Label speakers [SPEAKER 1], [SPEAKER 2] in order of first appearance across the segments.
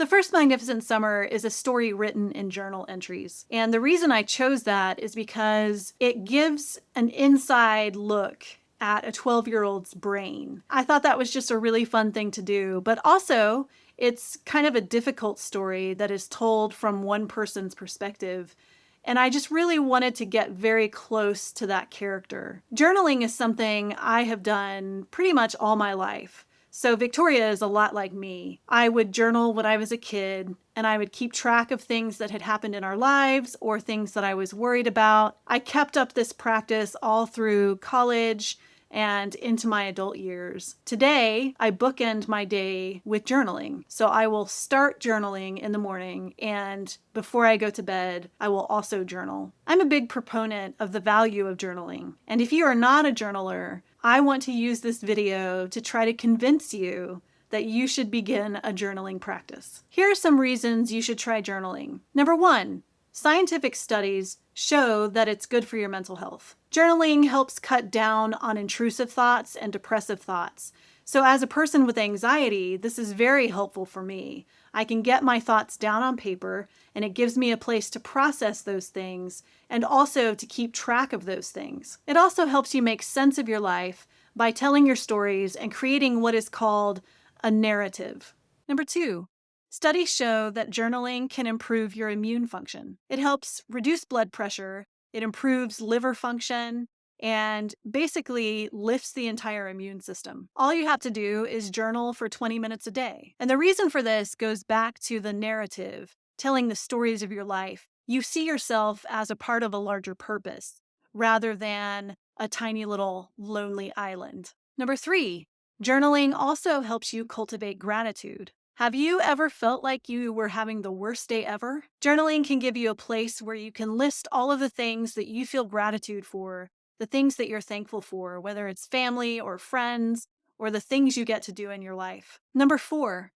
[SPEAKER 1] The First Magnificent Summer is a story written in journal entries. And the reason I chose that is because it gives an inside look at a 12-year-old's brain. I thought that was just a really fun thing to do, but also it's kind of a difficult story that is told from one person's perspective. And I just really wanted to get very close to that character. Journaling is something I have done pretty much all my life. So Victoria is a lot like me. I would journal when I was a kid, and I would keep track of things that had happened in our lives or things that I was worried about. I kept up this practice all through college and into my adult years. Today, I bookend my day with journaling. So I will start journaling in the morning, and before I go to bed, I will also journal. I'm a big proponent of the value of journaling. And if you are not a journaler, I want to use this video to try to convince you that you should begin a journaling practice. Here are some reasons you should try journaling. Number one, scientific studies show that it's good for your mental health. Journaling helps cut down on intrusive thoughts and depressive thoughts. So as a person with anxiety, this is very helpful for me. I can get my thoughts down on paper, and it gives me a place to process those things and also to keep track of those things. It also helps you make sense of your life by telling your stories and creating what is called a narrative. Number two, studies show that journaling can improve your immune function. It helps reduce blood pressure, it improves liver function, and basically lifts the entire immune system. All you have to do is journal for 20 minutes a day. And the reason for this goes back to the narrative, telling the stories of your life. You see yourself as a part of a larger purpose rather than a tiny little lonely island. Number three, journaling also helps you cultivate gratitude. Have you ever felt like you were having the worst day ever? Journaling can give you a place where you can list all of the things that you feel gratitude for, the things that you're thankful for, whether it's family or friends, or the things you get to do in your life. Number four,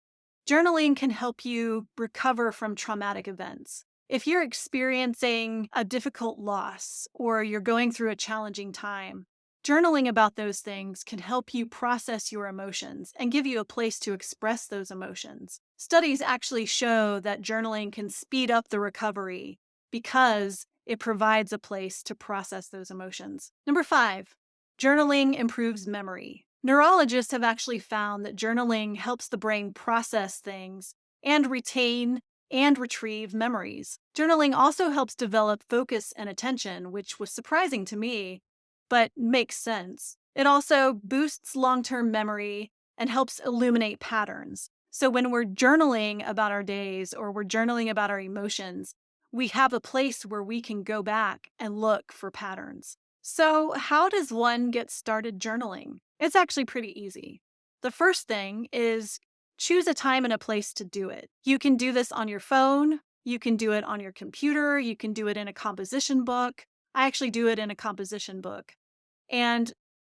[SPEAKER 1] journaling can help you recover from traumatic events. If you're experiencing a difficult loss or you're going through a challenging time, journaling about those things can help you process your emotions and give you a place to express those emotions. Studies actually show that journaling can speed up the recovery because it provides a place to process those emotions. Number five, journaling improves memory. Neurologists have actually found that journaling helps the brain process things and retain and retrieve memories. Journaling also helps develop focus and attention, which was surprising to me, but makes sense. It also boosts long-term memory and helps illuminate patterns. So when we're journaling about our days or we're journaling about our emotions, we have a place where we can go back and look for patterns. So how does one get started journaling? It's actually pretty easy. The first thing is choose a time and a place to do it. You can do this on your phone, you can do it on your computer, you can do it in a composition book. I actually do it in a composition book. And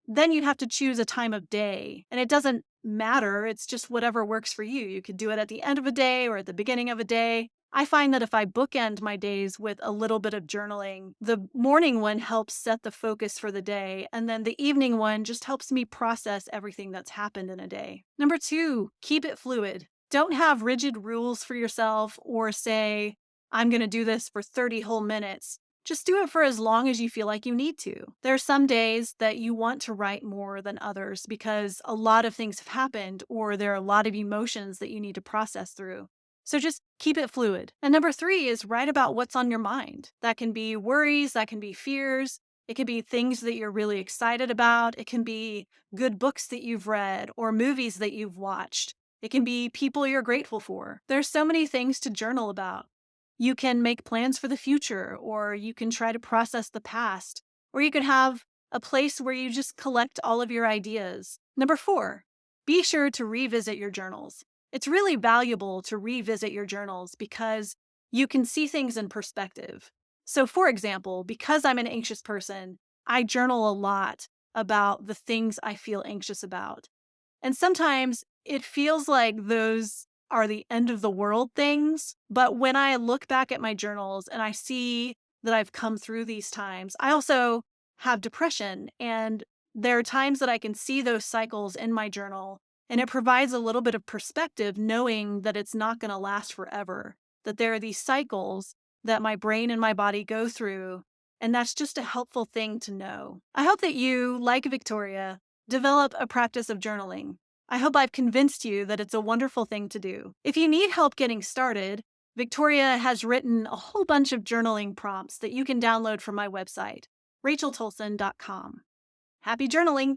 [SPEAKER 1] then you'd have to choose a time of day. And it doesn't matter. It's just whatever works for you. You could do it at the end of a day or at the beginning of a day. I find that if I bookend my days with a little bit of journaling, the morning one helps set the focus for the day. And then the evening one just helps me process everything that's happened in a day. Number two, keep it fluid. Don't have rigid rules for yourself or say, I'm going to do this for 30 whole minutes. Just do it for as long as you feel like you need to. There are some days that you want to write more than others because a lot of things have happened or there are a lot of emotions that you need to process through. So just keep it fluid. And number three is write about what's on your mind. That can be worries, that can be fears, it can be things that you're really excited about, it can be good books that you've read or movies that you've watched. It can be people you're grateful for. There's so many things to journal about. You can make plans for the future, or you can try to process the past, or you could have a place where you just collect all of your ideas. Number four, be sure to revisit your journals. It's really valuable to revisit your journals because you can see things in perspective. So for example, because I'm an anxious person, I journal a lot about the things I feel anxious about. And sometimes it feels like those are the end of the world things. But when I look back at my journals and I see that I've come through these times, I also have depression. And there are times that I can see those cycles in my journal And it provides a little bit of perspective knowing that it's not going to last forever, that there are these cycles that my brain and my body go through. And that's just a helpful thing to know. I hope that you, like Victoria, develop a practice of journaling. I hope I've convinced you that it's a wonderful thing to do. If you need help getting started, Victoria has written a whole bunch of journaling prompts that you can download from my website, racheltolson.com. Happy journaling!